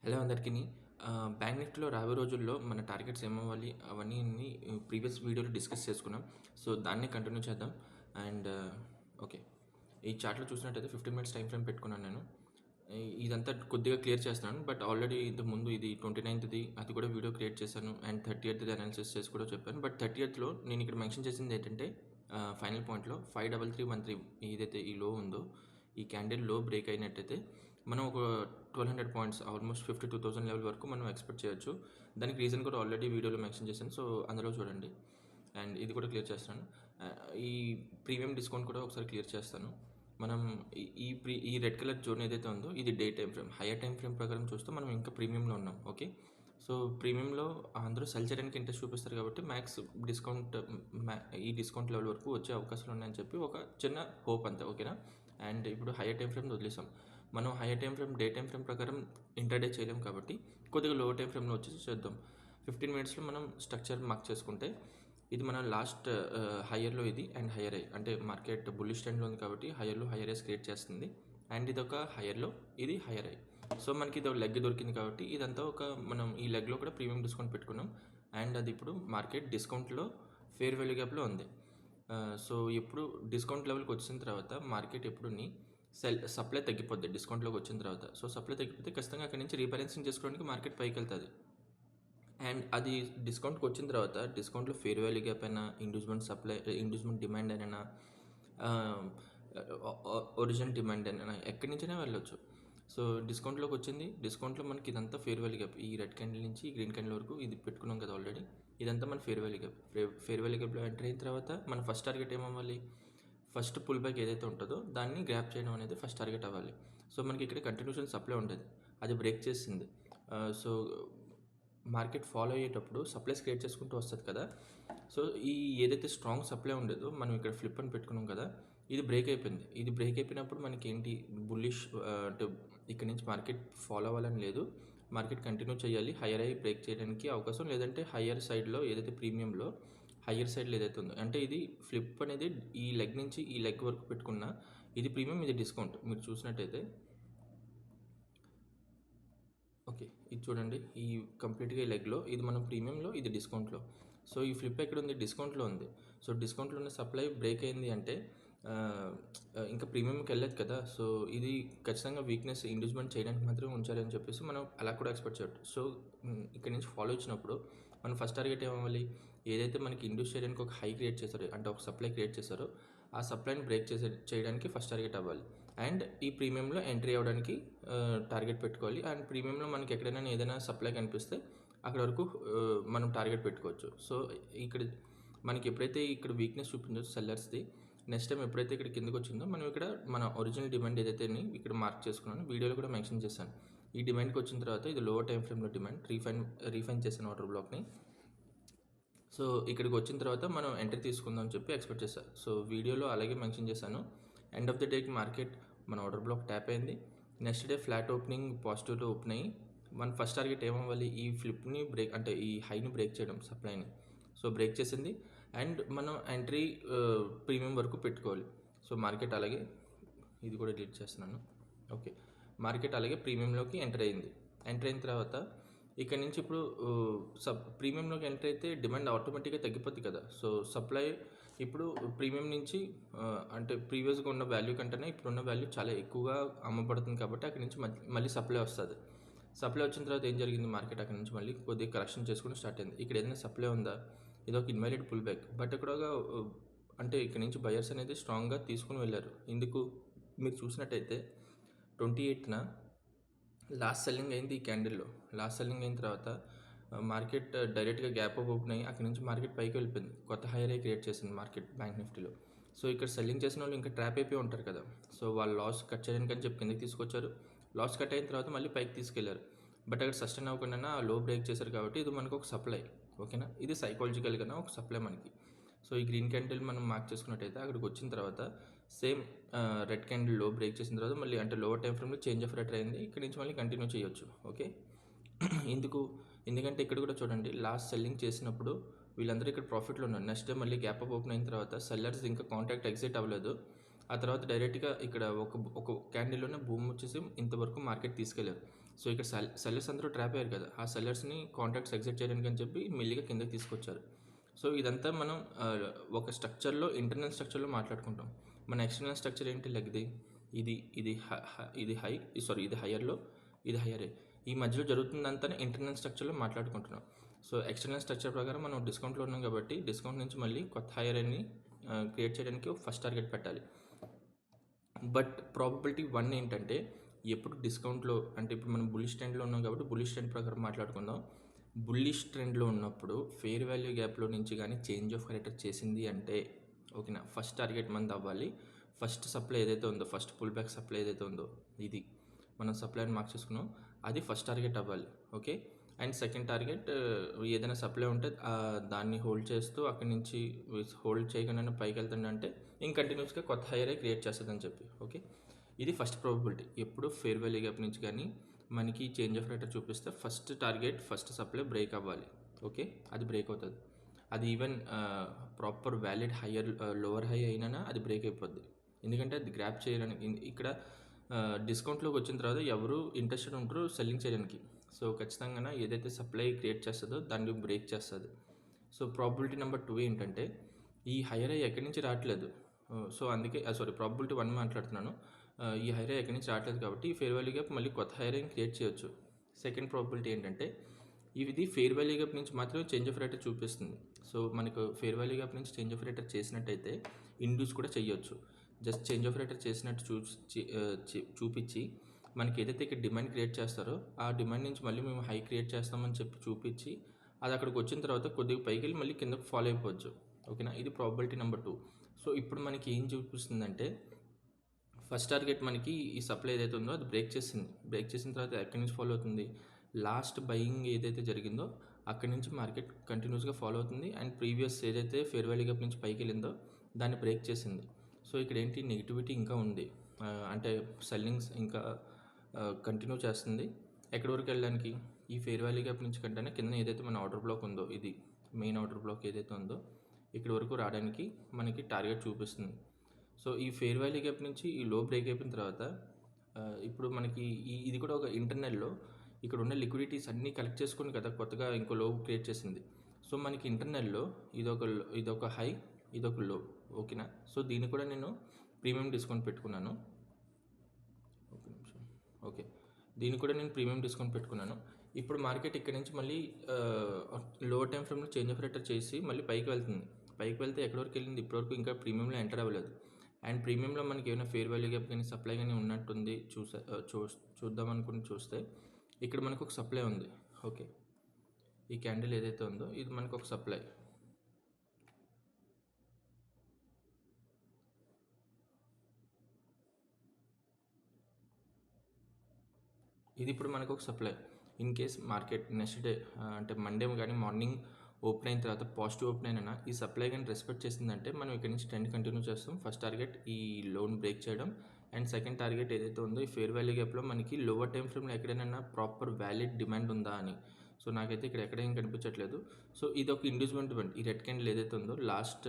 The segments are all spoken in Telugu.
హలో అందరికిని. బ్యాంక్ నిఫ్టీలో రాబోయే రోజుల్లో మన టార్గెట్స్ ఏమవ్వాలి అవన్నీని ప్రీవియస్ వీడియోలో డిస్కస్ చేసుకున్నాం. సో, దాన్నే కంటిన్యూ చేద్దాం. And okay. ఈ చార్ట్‌లో చూసినట్టయితే 15 మినిట్స్ టైమ్ ఫ్రేమ్ పెట్టుకున్నాను నేను. ఇదంతా కొద్దిగా క్లియర్ చేస్తున్నాను. బట్ ఆల్రెడీ ఇంతకుముందు ఇది 29థ్‌ది అది కూడా వీడియో క్రియేట్ చేశాను. అండ్ 30థ్‌ది అనాలిసిస్ చేసి కూడా చెప్పాను. బట్ 30థ్‌లో నేను ఇక్కడ మెన్షన్ చేసింది ఏంటంటే ఫైనల్ పాయింట్‌లో 53313 ఏదైతే ఈ లో ఉందో, ఈ క్యాండిల్ లో బ్రేక్ అయినట్టయితే మనం ఒక 1200 పాయింట్స్ ఆల్మోస్ట్ 52,000 లెవెల్ వరకు మనం ఎక్స్పెక్ట్ చేయొచ్చు. దానికి రీజన్ కూడా ఆల్రెడీ వీడియోలో మెన్షన్ చేశాను. సో, అందులో చూడండి. అండ్ ఇది కూడా క్లియర్ చేస్తాను. ఈ ప్రీమియం డిస్కౌంట్ కూడా ఒకసారి క్లియర్ చేస్తాను. మనం ఈ రెడ్ కలర్ జోన్ ఏదైతే ఉందో ఇది day time frame. Hire time frame ప్రకారం చూస్తే మనం ఇంకా ప్రీమియంలో ఉన్నాం. ఓకే. సో, ప్రీమియంలో అందరూ సెల్ చేయడానికి ఇంట్రెస్ట్ చూపిస్తారు కాబట్టి మ్యాక్స్ డిస్కౌంట్ ఈ డిస్కౌంట్ లెవెల్ వరకు వచ్చే అవకాశాలు ఉన్నాయని చెప్పి ఒక చిన్న హోప్ అంతే. ఓకేనా. అండ్ ఇప్పుడు హైయర్ టైమ్ ఫ్రేమ్ వదిలేసాం. మనం hire time frame day time frame ప్రకారం ఇంటర్డే చేయలేం కాబట్టి కొద్దిగా లో టైమ్ ఫ్రేమ్లో వచ్చేసి చేద్దాం. 15 మినిట్స్లో మనం స్ట్రక్చర్ మార్క్ చేసుకుంటే ఇది మన లాస్ట్ హయ్యర్లో ఇది అండ్ హయ్యర్ ఐ అంటే మార్కెట్ బుల్లిష్ ట్రెండ్లో ఉంది కాబట్టి హయ్యర్లో హయ్యర్ ఐస్ క్రియేట్ చేస్తుంది. అండ్ ఇది ఒక హయ్యర్లో ఇది హయ్యర్ ఐ. సో, మనకి ఇది ఒక లెగ్ దొరికింది కాబట్టి ఇదంతా ఒక మనం ఈ లెగ్లో కూడా ప్రీమియం డిస్కౌంట్ పెట్టుకున్నాం. అండ్ అది ఇప్పుడు మార్కెట్ డిస్కౌంట్లో ఫేర్ వాల్యూ గ్యాప్లో ఉంది. సో, ఎప్పుడు డిస్కౌంట్ లెవెల్కి వచ్చిన తర్వాత మార్కెట్ ఎప్పుడుని సప్లై తగ్గిపోద్ది డిస్కౌంట్లోకి వచ్చిన తర్వాత. సో, సప్లై తగ్గిపోతే ఖచ్చితంగా అక్కడి నుంచి రీబ్యాలెన్సింగ్ చేసుకోవడానికి మార్కెట్ పైకి వెళ్తుంది. అండ్ అది డిస్కౌంట్కి వచ్చిన తర్వాత డిస్కౌంట్లో ఫేర్ వాల్యూ గ్యాప్ అయినా ఇండ్యూస్మెంట్ డిమాండ్ అయినా ఒరిజినల్ డిమాండ్ అయినా ఎక్కడి నుంచైనా వెళ్ళొచ్చు. సో, డిస్కౌంట్లోకి వచ్చింది. డిస్కౌంట్లో మనకి ఇదంతా ఫేర్ వాల్యూ గ్యాప్. ఈ రెడ్ క్యాండిల్ నుంచి గ్రీన్ క్యాండిల్ వరకు ఇది పెట్టుకున్నాం కదా ఆల్రెడీ. ఇదంతా మన fair value gap. Fair value గ్యాప్లో ఎంటర్ అయిన తర్వాత మన ఫస్ట్ టార్గెట్ ఏమవ్వాలి? ఫస్ట్ పుల్ బ్యాక్ ఏదైతే ఉంటుందో దాన్ని గ్రాప్ చేయడం అనేది ఫస్ట్ టార్గెట్ అవ్వాలి. సో, మనకి ఇక్కడ కంటిన్యూషన్ సప్లై ఉండేది, అది బ్రేక్ చేసింది. సో, మార్కెట్ ఫాలో అయ్యేటప్పుడు సప్లైస్ క్రియేట్ చేసుకుంటూ వస్తుంది కదా. సో, ఈ ఏదైతే స్ట్రాంగ్ సప్లై ఉండేదో మనం ఇక్కడ ఫ్లిప్ అని పెట్టుకున్నాం కదా, ఇది బ్రేక్ అయిపోయింది. ఇది బ్రేక్ అయిపోయినప్పుడు మనకి ఏంటి బుల్లిష్ అంటే ఇక్కడ నుంచి మార్కెట్ ఫాలో అవ్వాలని లేదు, మార్కెట్ కంటిన్యూ చేయాలి. హయ్యర్ అయ్యి బ్రేక్ చేయడానికి అవకాశం, లేదంటే హయ్యర్ సైడ్లో ఏదైతే ప్రీమియంలో హయ్యర్ సైడ్లో ఏదైతే ఉందో అంటే ఇది ఫ్లిప్ అనేది ఈ లెగ్ నుంచి ఈ లెగ్ వరకు పెట్టుకున్న ఇది ప్రీమియం, ఇది డిస్కౌంట్. మీరు చూసినట్టయితే ఓకే, ఇది చూడండి. ఈ కంప్లీట్గా ఈ లెగ్లో ఇది మనం ప్రీమియంలో, ఇది డిస్కౌంట్లో. సో, ఈ ఫ్లిప్ ఎక్కడ ఉంది? డిస్కౌంట్లో ఉంది. సో, డిస్కౌంట్లో ఉన్న సప్లై బ్రేక్ అయింది అంటే ఇంకా ప్రీమియంకి వెళ్ళదు కదా. సో, ఇది ఖచ్చితంగా వీక్నెస్ ఇండ్యూస్మెంట్ చేయడానికి మాత్రమే ఉంచాలని చెప్పేసి మనం అలా కూడా ఎక్స్పెక్ట్ చేయొచ్చు. సో, ఇక్కడ నుంచి ఫాలో ఇచ్చినప్పుడు మనం ఫస్ట్ టార్గెట్ ఏమవ్వాలి? ఏదైతే మనకి ఇండ్యూస్ చేయడానికి ఒక హై క్రియేట్ చేశారో అంటే ఒక సప్లై క్రియేట్ చేశారో ఆ సప్లైని బ్రేక్ చేయడానికి ఫస్ట్ టార్గెట్ అవ్వాలి. అండ్ ఈ ప్రీమియంలో ఎంట్రీ అవ్వడానికి టార్గెట్ పెట్టుకోవాలి. అండ్ ప్రీమియంలో మనకి ఎక్కడైనా ఏదైనా సప్లై కనిపిస్తే అక్కడ వరకు మనం టార్గెట్ పెట్టుకోవచ్చు. సో, ఇక్కడ మనకి ఎప్పుడైతే ఇక్కడ వీక్నెస్ చూపించో సెల్లర్స్ది, నెక్స్ట్ టైం ఎప్పుడైతే ఇక్కడ కిందకి వచ్చిందో మనం ఇక్కడ మన ఒరిజినల్ డిమాండ్ ఏదైతే ఇక్కడ మార్క్ చేసుకున్నాను, వీడియోలో కూడా మెన్షన్ చేశాను. ఈ డిమాండ్కి వచ్చిన తర్వాత ఇది లోవర్ టైం ఫ్రేమ్లో డిమాండ్ రీఫైన్ చేసిన ఆర్డర్ బ్లాక్ని. సో, ఇక్కడికి వచ్చిన తర్వాత మనం ఎంట్రీ తీసుకుందాం అని చెప్పి ఎక్స్పెక్ట్ చేశాను. సో, వీడియోలో అలాగే మెన్షన్ చేశాను. ఎండ్ ఆఫ్ ద డేకి మార్కెట్ మన ఆర్డర్ బ్లాక్ ట్యాప్ అయింది. నెక్స్ట్ డే ఫ్లాట్ ఓపెనింగ్ పాజిటివ్లో ఓపెన్ అయ్యి మన ఫస్ట్ టార్గెట్ ఏమవ్వాలి? ఈ ఫ్లిప్ని బ్రేక్ అంటే ఈ హైని బ్రేక్ చేయడం, సప్లైని. సో, బ్రేక్ చేసింది. అండ్ మనం ఎంట్రీ ప్రీమియం వరకు పెట్టుకోవాలి. సో, మార్కెట్ అలాగే ఇది కూడా డిలీట్ చేస్తున్నాను. ఓకే, మార్కెట్ అలాగే ప్రీమియంలోకి ఎంటర్ అయింది. ఎంటర్ అయిన తర్వాత ఇక్కడ నుంచి ఇప్పుడు ప్రీమియంలోకి ఎంటర్ అయితే డిమాండ్ ఆటోమేటిక్గా తగ్గిపోద్ది కదా. సో, సప్లై ఇప్పుడు ప్రీమియం నుంచి అంటే ప్రీవియస్గా ఉన్న వాల్యూ కంటేనే ఇప్పుడున్న వాల్యూ చాలా ఎక్కువగా అమ్మబడుతుంది కాబట్టి అక్కడి నుంచి మళ్ళీ సప్లై వస్తుంది. సప్లై వచ్చిన తర్వాత ఏం జరిగింది? మార్కెట్ అక్కడి నుంచి మళ్ళీ కొద్దిగా కరెక్షన్ చేసుకుని స్టార్ట్ అయింది. ఇక్కడ ఏదైనా సప్లై ఉందా? ఇది ఒక ఇన్వాలిడ్ పుల్ బ్యాక్. బట్ ఇక్కడ అంటే ఇక్కడ నుంచి బయర్స్ అనేది స్ట్రాంగ్గా తీసుకుని వెళ్ళారు. ఇందుకు మీరు చూసినట్టయితే 28న లాస్ట్ సెల్లింగ్ అయింది ఈ క్యాండిల్లో. లాస్ట్ సెల్లింగ్ అయిన తర్వాత మార్కెట్ డైరెక్ట్గా గ్యాప్ అప్ ఓపెన్ అయ్యి అక్కడి నుంచి మార్కెట్ పైకి వెళ్ళిపోయింది. కొత్త హైయర్ అయి క్రియేట్ చేసింది మార్కెట్ బ్యాంక్ నిఫ్టీలో. సో, ఇక్కడ సెల్లింగ్ చేసిన వాళ్ళు ఇంకా ట్రాప్ అయిపోయి ఉంటారు కదా. సో, వాళ్ళు లాస్ కట్ చేయడానికి అని చెప్పి కిందకి తీసుకొచ్చారు. లాస్ కట్ అయిన తర్వాత మళ్ళీ పైకి తీసుకెళ్లారు. బట్ అక్కడ సస్టైన్ అవ్వకుండా ఆ లో బ్రేక్ చేశారు కాబట్టి ఇది మనకు ఒక సప్లై. ఓకేనా. ఇది సైకాలజికల్గా ఒక సప్లై మనకి. సో, ఈ గ్రీన్ క్యాండిల్ మనం మార్క్ చేసుకున్నట్టయితే అక్కడికి వచ్చిన తర్వాత సేమ్ రెడ్ క్యాండిల్ లో బ్రేక్ చేసిన తర్వాత మళ్ళీ అంటే లోవర్ టైం ఫ్రేమ్లో చేంజ్ ఆఫ్ రేట్ అయింది. ఇక్కడ నుంచి మళ్ళీ కంటిన్యూ చేయొచ్చు. ఓకే. ఎందుకంటే ఇక్కడ కూడా చూడండి, లాస్ట్ సెల్లింగ్ చేసినప్పుడు వీళ్ళందరూ ఇక్కడ ప్రాఫిట్లో ఉన్నారు. నెక్స్ట్ డే మళ్ళీ గ్యాప్ అప్ ఓపెన్ అయిన తర్వాత సెల్లర్స్ ఇంకా కాంట్రాక్ట్ ఎగ్జిట్ అవ్వలేదు. ఆ తర్వాత డైరెక్ట్గా ఇక్కడ ఒక క్యాండిల్లోనే బూమ్ వచ్చేసి ఇంతవరకు మార్కెట్ తీసుకెళ్లారు. సో ఇక్కడ సెల్లర్స్ అందరూ ట్రాప్ అయ్యారు కదా, ఆ సెల్లర్స్ని కాంట్రాక్ట్స్ ఎగ్జిట్ చేయడానికి అని చెప్పి మెల్లిగా కిందకి తీసుకొచ్చారు. సో ఇదంతా మనం ఒక స్ట్రక్చర్లో, ఇంటర్నల్ స్ట్రక్చర్లో మాట్లాడుకుంటాం. మన ఎక్స్టర్నల్ స్ట్రక్చర్ ఏంటి, లైక్ ఇది ఇది ఇది హై, సారీ ఇది హయ్యర్లో, ఇది హయ్యరే, ఈ మధ్యలో జరుగుతుందంతా ఇంటర్నల్ స్ట్రక్చర్లో మాట్లాడుకుంటున్నాం. సో ఎక్స్టర్నల్ స్ట్రక్చర్ ప్రకారం మనం డిస్కౌంట్లో ఉన్నాం కాబట్టి డిస్కౌంట్ నుంచి మళ్ళీ కొత్త హయ్యర్ అని క్రియేట్ చేయడానికి ఫస్ట్ టార్గెట్ పెట్టాలి. బట్ ప్రాబబిలిటీ 1 ఏంటంటే, ఎప్పుడు డిస్కౌంట్లో అంటే ఇప్పుడు మనం బుల్లిష్ ట్రెండ్లో ఉన్నాం కాబట్టి బుల్లిష్ ట్రెండ్ ప్రకారం మాట్లాడుకుందాం. బుల్లిష్ ట్రెండ్లో ఉన్నప్పుడు ఫెయిర్ వాల్యూ గ్యాప్లో నుంచి కానీ చేంజ్ ఆఫ్ క్యారెక్టర్ చేసింది అంటే ఓకేనా, ఫస్ట్ టార్గెట్ మంది అవ్వాలి. ఫస్ట్ సప్లై ఏదైతే ఉందో, ఫస్ట్ పుల్ బ్యాక్ సప్లై ఏదైతే ఉందో, ఇది మనం సప్లైని మార్క్ చేసుకున్నాం, అది ఫస్ట్ టార్గెట్ అవ్వాలి. ఓకే, అండ్ సెకండ్ టార్గెట్ ఏదైనా సప్లై ఉంటే దాన్ని హోల్డ్ చేస్తూ అక్కడి నుంచి హోల్డ్ చేయకుండా పైకి వెళ్తుందంటే ఇంక కంటిన్యూస్గా కొత్త హైయర్ క్రియేట్ చేస్తుందని చెప్పి. ఓకే, ఇది ఫస్ట్ ప్రాబబిలిటీ. ఎప్పుడు ఫెయిర్ వాల్యూ గ్యాప్ నుంచి కానీ మనకి చేంజ్ ఆఫ్ రేటర్ చూపిస్తే first target, first supply break అవ్వాలి. ఓకే, అది బ్రేక్ అవుతుంది. అది even proper valid higher lower high అయినా అది బ్రేక్ అయిపోద్ది. ఎందుకంటే అది గ్రాప్ చేయడానికి ఇక్కడ డిస్కౌంట్లోకి వచ్చిన తర్వాత ఎవరు ఇంట్రెస్టెడ్ ఉంటారు సెల్లింగ్ చేయడానికి. సో ఖచ్చితంగా ఏదైతే సప్లై క్రియేట్ చేస్తుందో దాన్ని బ్రేక్ చేస్తుంది. సో ప్రాబిలిటీ నెంబర్ 2 ఏంటంటే, ఈ హైయర్ హై ఎక్కడి నుంచి రావట్లేదు. సో అందుకే ప్రాబిలిటీ 1 మాట్లాడుతున్నాను. ఈ హైయర్ హై ఎక్కడి నుంచి రావట్లేదు కాబట్టి ఈ ఫెయిర్ వాల్యూ గ్యాప్ మళ్ళీ కొత్త హైయర్ హైని క్రియేట్ చేయొచ్చు. సెకండ్ ప్రాబిలిటీ ఏంటంటే, ఇది ఫెయిర్ వాల్యూ గ్యాప్ నుంచి మాత్రమే చేంజ్ ఆఫ్ రేటర్ చూపిస్తుంది. సో మనకు ఫెయిర్ వాల్యూ గ్యాప్ నుంచి చేంజ్ ఆఫ్ రేటర్ చేసినట్టయితే ఇండ్యూస్ కూడా చేయొచ్చు. జస్ట్ చేంజ్ ఆఫ్ రేటర్ చేసినట్టు చూపించి మనకి ఏదైతే ఇక్కడ డిమాండ్ క్రియేట్ చేస్తారో ఆ డిమాండ్ నుంచి మళ్ళీ మేము హై క్రియేట్ చేస్తామని చెప్పి చూపించి అది అక్కడికి వచ్చిన తర్వాత కొద్దిగా పైకి వెళ్ళి మళ్ళీ కిందకు ఫాలో అయిపోవచ్చు. ఓకేనా, ఇది ప్రాబిలిటీ నెంబర్ 2. సో ఇప్పుడు మనకి ఏం చూపిస్తుందంటే, ఫస్ట్ టార్గెట్ మనకి ఈ సప్లై ఏదైతే ఉందో అది బ్రేక్ చేసింది. బ్రేక్ చేసిన తర్వాత ఎక్కడి నుంచి ఫాలో అవుతుంది, లాస్ట్ బయింగ్ ఏదైతే జరిగిందో అక్కడి నుంచి మార్కెట్ కంటిన్యూస్గా ఫాలో అవుతుంది. అండ్ ప్రీవియస్ ఏదైతే ఫెయిర్ వాల్యూ గ్యాప్ నుంచి పైకి వెళ్ళిందో దాన్ని బ్రేక్ చేసింది. సో ఇక్కడ ఏంటి, నెగిటివిటీ ఇంకా ఉంది, అంటే సెల్లింగ్స్ ఇంకా కంటిన్యూ చేస్తుంది. ఎక్కడి వరకు వెళ్ళడానికి, ఈ ఫెయిర్ వాల్యూ గ్యాప్ నుంచి కంటే కింద ఏదైతే మన ఆర్డర్ బ్లాక్ ఉందో, ఇది మెయిన్ ఆర్డర్ బ్లాక్ ఏదైతే ఉందో ఇక్కడి వరకు రావడానికి మనకి టార్గెట్ చూపిస్తుంది. సో ఈ ఫెయిర్ వాల్యూ గ్యాప్ నుంచి ఈ లో బ్రేక్ అయిపోయిన తర్వాత ఇప్పుడు మనకి ఇది కూడా ఒక ఇంటర్నల్లో ఇక్కడ ఉన్న లిక్విడిటీస్ అన్నీ కలెక్ట్ చేసుకుని కదా కొత్తగా ఇంకో లో క్రియేట్ చేసింది. సో మనకి ఇంటర్నల్లో ఇదొక హై, ఇదొక లో. ఓకేనా, సో దీన్ని కూడా నేను ప్రీమియం డిస్కౌంట్ పెట్టుకున్నాను. ఓకే, దీన్ని కూడా నేను ప్రీమియం డిస్కౌంట్ పెట్టుకున్నాను. ఇప్పుడు మార్కెట్ ఇక్కడ నుంచి మళ్ళీ లో టైం ఫ్రేమ్లో చేంజ్ ఆఫ్ రేటర్ చేసి మళ్ళీ పైకి వెళ్తుంది. పైకి వెళ్తే ఎక్కడి వరకు వెళ్ళింది, ఇప్పటివరకు ఇంకా ప్రీమియంలో ఎంటర్ అవ్వలేదు. అండ్ ప్రీమియంలో మనకి ఏమైనా ఫెయిర్ వాల్యూ గ్యాప్ కానీ సప్లై కానీ ఉన్నట్టుంది చూద్దాం అనుకుని చూస్తే ఇక్కడ మనకు ఒక సప్లై ఉంది. ఓకే, ఈ క్యాండిల్ ఏదైతే ఉందో ఇది మనకు ఒక సప్లై. ఇది ఇప్పుడు మనకు ఒక supply. In case market next day అంటే మండే కానీ మార్నింగ్ ఓపెన్ అయిన తర్వాత పాజిటివ్ ఓపెన్ అయినా ఈ సప్లై కానీ రెస్పెక్ట్ చేసిందంటే మనం ఇక్కడ నుంచి ట్రెండ్ కంటిన్యూ చేస్తాం. ఫస్ట్ టార్గెట్ ఈ లోన్ బ్రేక్ చేయడం, అండ్ సెకండ్ టార్గెట్ ఏదైతే ఉందో ఈ ఫెయిర్ వాల్యూ గ్యాప్లో మనకి లోవర్ టైం ఫ్రేమ్లో ఎక్కడైనా ప్రాపర్ వ్యాలిడ్ డిమాండ్ ఉందా అని. సో నాకైతే ఇక్కడ ఎక్కడేం కనిపించట్లేదు. సో ఇది ఒక ఇండివిజువల్ డిమాండ్. ఈ రెడ్ క్యాండిల్ ఏదైతే ఉందో లాస్ట్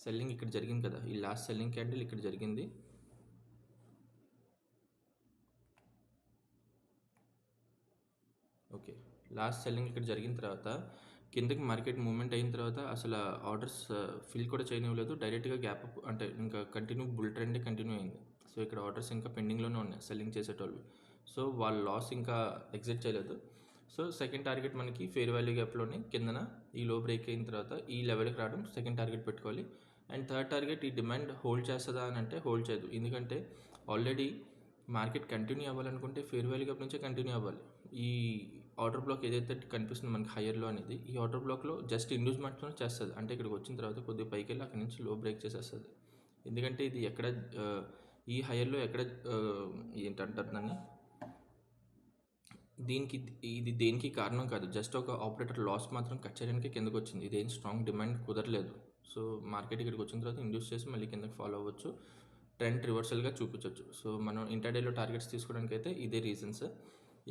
సెల్లింగ్ ఇక్కడ జరిగింది కదా, ఈ లాస్ట్ సెల్లింగ్ క్యాండిల్ ఇక్కడ జరిగింది. ఓకే, లాస్ట్ సెల్లింగ్ ఇక్కడ జరిగిన తర్వాత కిందకి మార్కెట్ మూవ్మెంట్ అయిన తర్వాత అసలు ఆర్డర్స్ ఫిల్ కూడా చేయనివ్వలేదు, డైరెక్ట్గా గ్యాప్ అప్ అంటే ఇంకా కంటిన్యూ బుల్ ట్రెండ్ కంటిన్యూ అయింది. సో ఇక్కడ ఆర్డర్స్ ఇంకా పెండింగ్లోనే ఉన్నాయి సెల్లింగ్ చేసేటోళ్ళు. సో వాళ్ళ లాస్ ఇంకా ఎగ్జిట్ చేయలేదు. సో సెకండ్ టార్గెట్ మనకి ఫెయిర్ వాల్యూ గ్యాప్లోనే కిందన ఈ లో బ్రేక్ అయిన తర్వాత ఈ లెవెల్కి రావడం సెకండ్ టార్గెట్ పెట్టుకోవాలి. అండ్ థర్డ్ టార్గెట్ ఈ డిమాండ్ హోల్డ్ చేస్తుందా అని అంటే హోల్డ్ చేయదు. ఎందుకంటే ఆల్రెడీ మార్కెట్ కంటిన్యూ అవ్వాలనుకుంటే ఫెయిర్ వాల్యూ గ్యాప్ నుంచే కంటిన్యూ అవ్వాలి. ఈ ఆర్డర్ బ్లాక్ ఏదైతే కనిపిస్తుంది మనకి హయ్యర్లో అనేది, ఈ ఆర్డర్ బ్లాక్లో జస్ట్ ఇండ్యూస్ మాత్రమే చేస్తుంది. అంటే ఇక్కడికి వచ్చిన తర్వాత కొద్దిగా పైకి వెళ్ళి అక్కడి నుంచి లో బ్రేక్ చేసేస్తుంది. ఎందుకంటే ఇది ఎక్కడ ఈ హయ్యర్లో ఎక్కడ ఏంటంటారు దాన్ని, ఇది దేనికి కారణం కాదు, జస్ట్ ఒక ఆపరేటర్ లాస్ మాత్రం కట్ చేయడానికి కిందకు వచ్చింది. ఇదేం స్ట్రాంగ్ డిమాండ్ కుదరలేదు. సో మార్కెట్ ఇక్కడికి వచ్చిన తర్వాత ఇండ్యూస్ చేసి మళ్ళీ కిందకి ఫాలో అవ్వచ్చు, ట్రెండ్ రివర్సల్గా చూపించవచ్చు. సో మనం ఇంటర్డేలో టార్గెట్స్ తీసుకోవడానికి అయితే ఇదే రీజన్స్,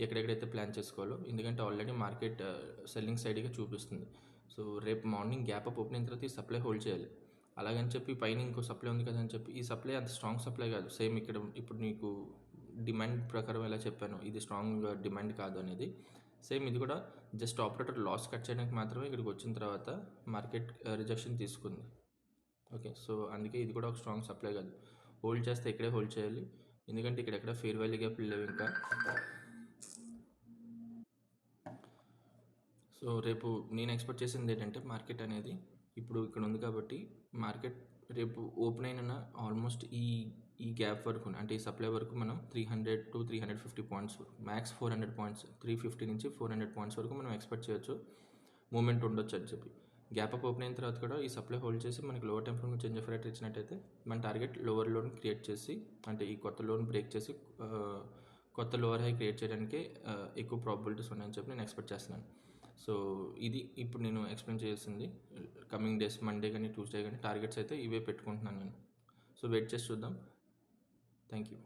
ఎక్కడెక్కడైతే ప్లాన్ చేసుకోవాలో. ఎందుకంటే ఆల్రెడీ మార్కెట్ సెల్లింగ్ సైడ్గా చూపిస్తుంది. సో రేపు మార్నింగ్ గ్యాప్ అప్ ఓపెన్ అయిన తర్వాత ఈ సప్లై హోల్డ్ చేయాలి. అలాగని చెప్పి పైన ఇంకో సప్లై ఉంది కదా అని చెప్పి ఈ సప్లై అంత స్ట్రాంగ్ సప్లై కాదు. సేమ్ ఇక్కడ ఇప్పుడు నీకు డిమాండ్ ప్రకారం ఎలా చెప్పాను ఇది స్ట్రాంగ్ డిమాండ్ కాదు అనేది, సేమ్ ఇది కూడా జస్ట్ ఆపరేటర్ లాస్ కట్ చేయడానికి మాత్రమే ఇక్కడికి వచ్చిన తర్వాత మార్కెట్ రిజెక్షన్ తీసుకుంది. ఓకే, సో అందుకే ఇది కూడా ఒక స్ట్రాంగ్ సప్లై కాదు. హోల్డ్ చేస్తే ఇక్కడే హోల్డ్ చేయాలి, ఎందుకంటే ఇక్కడ ఎక్కడ ఫెయిర్ వాల్యూ గ్యాప్ లేవు ఇంకా. సో రేపు నేను ఎక్స్పెక్ట్ చేసింది ఏంటంటే మార్కెట్ అనేది ఇప్పుడు ఇక్కడ ఉంది కాబట్టి మార్కెట్ రేపు ఓపెన్ అయిన ఆల్మోస్ట్ ఈ గ్యాప్ వరకు అంటే ఈ సప్లై వరకు మనం 300 to 350 పాయింట్స్, మ్యాక్స్ 400 పాయింట్స్, 350 నుంచి 400 పాయింట్స్ వరకు మనం ఎక్స్పెక్ట్ చేయొచ్చు మూమెంట్ ఉండొచ్చు అని చెప్పి. గ్యాప్ అప్ ఓపెన్ అయిన తర్వాత కూడా ఈ సప్లై హోల్డ్ చేసి మనకి lower time frame change of rate ఇచ్చినట్టయితే మన టార్గెట్ లోవర్ లోన్ క్రియేట్ చేసి, అంటే ఈ కొత్త లోన్ బ్రేక్ చేసి కొత్త లోవర్ హై క్రియేట్ చేయడానికి ఎక్కువ ప్రాబిలిటీస్ ఉన్నాయని చెప్పి నేను ఎక్స్పెక్ట్ చేస్తున్నాను. సో ఇది ఇప్పుడు నేను ఎక్స్ప్లెయిన్ చేయాల్సింది. కమింగ్ డేస్ మండే కానీ ట్యూస్డే కానీ టార్గెట్స్ అయితే ఇవే పెట్టుకుంటున్నాను నేను. సో వెయిట్ చేసి చూద్దాం. Thank you.